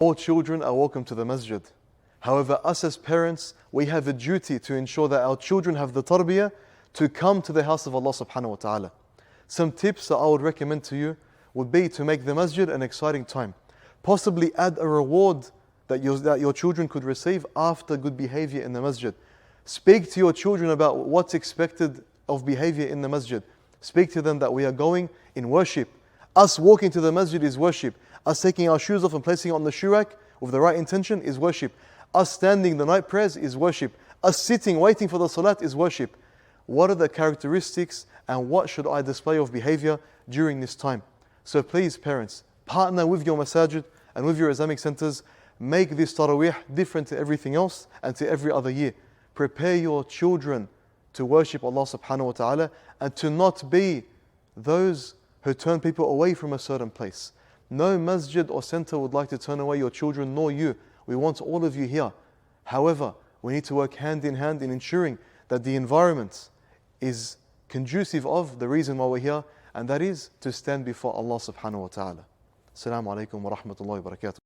All children are welcome to the masjid. However, us as parents, we have a duty to ensure that our children have the tarbiyah to come to the house of Allah subhanahu wa ta'ala. Some tips that I would recommend to you would be to make the masjid an exciting time. Possibly add a reward that your children could receive after good behavior in the masjid. Speak to your children about what's expected of behavior in the masjid. Speak to them that we are going in worship. Us walking to the masjid is worship. Us taking our shoes off and placing it on the shoe rack with the right intention is worship. Us standing the night prayers is worship. Us sitting waiting for the salat is worship. What are the characteristics and what should I display of behavior during this time? So please, parents, partner with your masajid and with your Islamic centers. Make this Taraweeh different to everything else and to every other year. Prepare your children to worship Allah subhanahu wa ta'ala and to not be those who turn people away from a certain place. No masjid or center would like to turn away your children, nor you. We want all of you here. However, we need to work hand in hand in ensuring that the environment is conducive of the reason why we're here, and that is to stand before Allah subhanahu wa ta'ala. Assalamu alaikum wa rahmatullahi wa barakatuh.